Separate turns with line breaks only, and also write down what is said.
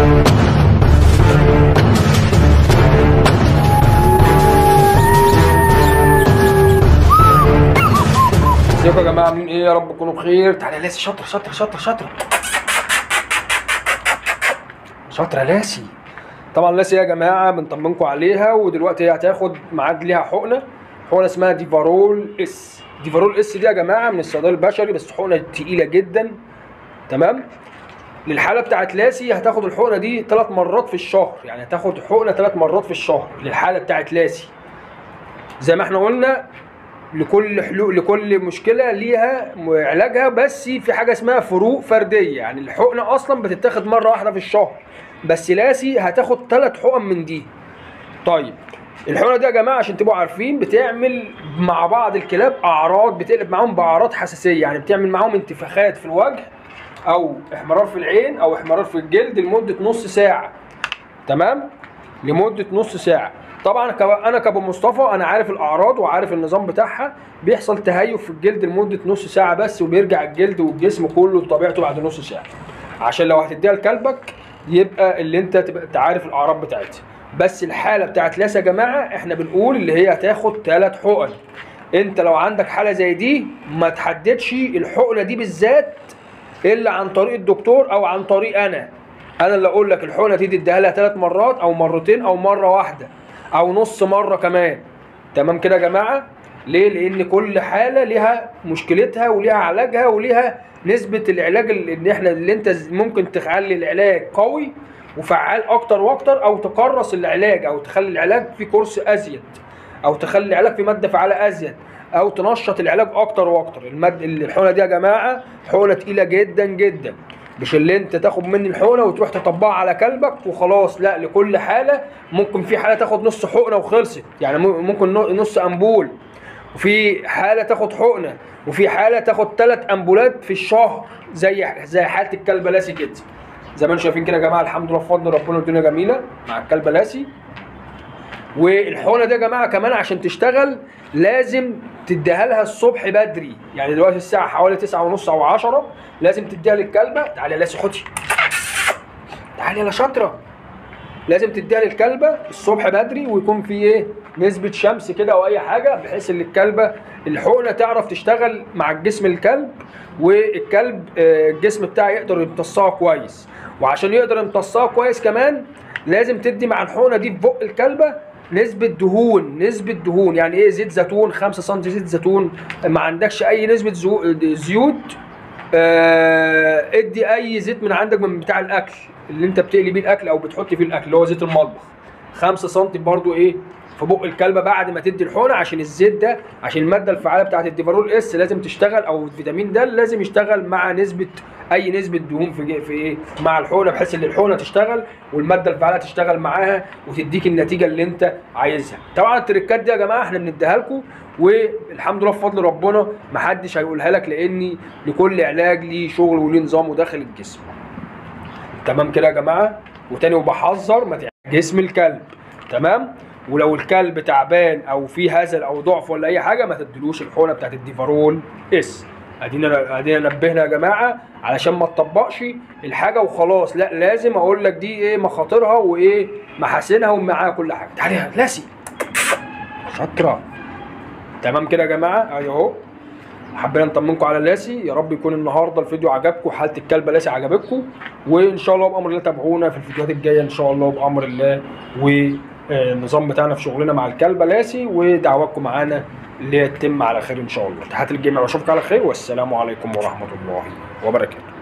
ازيكم يا جماعه، عاملين ايه؟ يا رب تكونوا بخير. تعالى يا لاسي، شاطره شاطره شاطره شاطره شاطره يا لاسي. طبعا لاسي يا جماعه بنطمنكم عليها، ودلوقتي هي هتاخد ميعاد ليها حقنه اسمها ديفارول اس. ديفارول اس دي يا جماعه من الصيدلي البشري، بس حقنه تقيله جدا. تمام. للحاله بتاعت لاسي هتاخد الحقنه دي 3 مرات في الشهر، يعني هتاخد حقنه 3 مرات في الشهر للحاله بتاعت لاسي. زي ما احنا قلنا لكل مشكله ليها علاجها، بس في حاجه اسمها فروق فرديه. يعني الحقنه اصلا بتتاخد مره واحده في الشهر، بس لاسي هتاخد 3 حقن من دي. طيب الحقنه دي يا جماعه عشان تبقوا عارفين بتعمل مع بعض الكلاب اعراض، بتقلب معاهم باعراض حساسيه، يعني بتعمل معاهم انتفاخات في الوجه او احمرار في العين او احمرار في الجلد لمده نص ساعه. تمام، لمده نص ساعه. طبعا انا كابو مصطفى انا عارف الاعراض وعارف النظام بتاعها. بيحصل تهيف في الجلد لمده نص ساعه بس، وبيرجع الجلد والجسم كله لطبيعته بعد نص ساعه. عشان لو هتديها لكلبك يبقى اللي انت تبقى عارف الاعراض بتاعتها. بس الحاله بتاعت لاسي يا جماعه احنا بنقول اللي هي هتاخد 3 حقن. انت لو عندك حاله زي دي ما تحددش الحقنه دي بالذات الا عن طريق الدكتور او عن طريق انا اللي اقول لك الحقنه دي تديها لها 3 مرات او مرتين او مره واحده او نص مره كمان. تمام كده يا جماعه؟ ليه؟ لان كل حاله ليها مشكلتها وليها علاجها وليها نسبه العلاج اللي انت ممكن تخلي العلاج قوي وفعال اكتر واكتر، او تكرس العلاج، او تخلي العلاج في كورس ازيد، او تخلي العلاج في ماده فعاله ازيد، او تنشط العلاج اكتر واكتر. الحقنه دي يا جماعه حقنه تقيله جدا جدا، مش اللي انت تاخد مني الحقنه وتروح تطبقها على كلبك وخلاص. لا، لكل حاله. ممكن في حاله تاخد نص حقنه وخلصت، يعني ممكن نص امبول، وفي حاله تاخد حقنه، وفي حاله تاخد 3 امبولات في الشهر، زي حاله الكلبه لاسي كده. زي ما انتم شايفين كده يا جماعه، الحمد لله بفضل ربنا الدنيا جميله مع الكلبه لاسي. والحقنه دي يا جماعه كمان عشان تشتغل لازم تديها لها الصبح بدري، يعني دلوقتي الساعه حوالي 9:30 او 10 لازم تديها للكلبه. تعالي يا لاسي خدي، تعالي يا شاطره. لازم تديها للكلبه الصبح بدري، ويكون في ايه نسبه شمس كده او اي حاجه، بحيث ان الكلبه الحقنه تعرف تشتغل مع الجسم الكلب، والكلب الجسم بتاعه يقدر يمتصها كويس. وعشان يقدر يمتصها كويس كمان لازم تدي مع الحقنه دي في بق الكلبه نسبة دهون. يعني ايه؟ زيت زيتون 5 سم زيت زيتون. ما عندكش اي نسبة زيوت، ادي اي زيت من عندك من بتاع الاكل اللي انت بتقلي بيه الاكل او بتحط فيه الاكل، اللي هو زيت المطبخ. 5 سم برضو ايه في بق الكلبه بعد ما تدي الحقنه، عشان الزيت ده، عشان الماده الفعاله بتاعت الديفارول اس لازم تشتغل، او الفيتامين ده لازم يشتغل مع اي نسبه دهون في ايه مع الحقنه، بحيث ان الحقنه تشتغل والماده الفعاله تشتغل معاها وتديك النتيجه اللي انت عايزها. طبعا التريكات دي يا جماعه احنا بنديها لكم، والحمد لله بفضل ربنا محدش هيقولها لك، لان لكل علاج ليه شغل وليه نظامه داخل الجسم. تمام كده يا جماعه؟ وتاني وبحذر ما جسم الكلب. تمام؟ ولو الكلب تعبان او فيه هزل او ضعف ولا اي حاجه ما تدلوش الحقنه بتاعت الديفارول اس. ادينا نبهنا يا جماعه علشان ما تطبقش الحاجه وخلاص. لا، لازم اقول لك دي ايه مخاطرها وايه محاسنها ومعاها كل حاجه. تعالي يا لاسي شاطره. تمام كده يا جماعه؟ اهو حبينا نطمنكم على لاسي. يا رب يكون النهارده الفيديو عجبكم، حاله الكلبه لاسي عجبتكم، وان شاء الله بامر الله تابعونا في الفيديوهات الجايه ان شاء الله بامر الله، والنظام بتاعنا في شغلنا مع الكلبه لاسي، ودعواتكم معانا اللي هي تتم على خير ان شاء الله. تحياتي للجميع واشوفكم على خير، والسلام عليكم ورحمه الله وبركاته.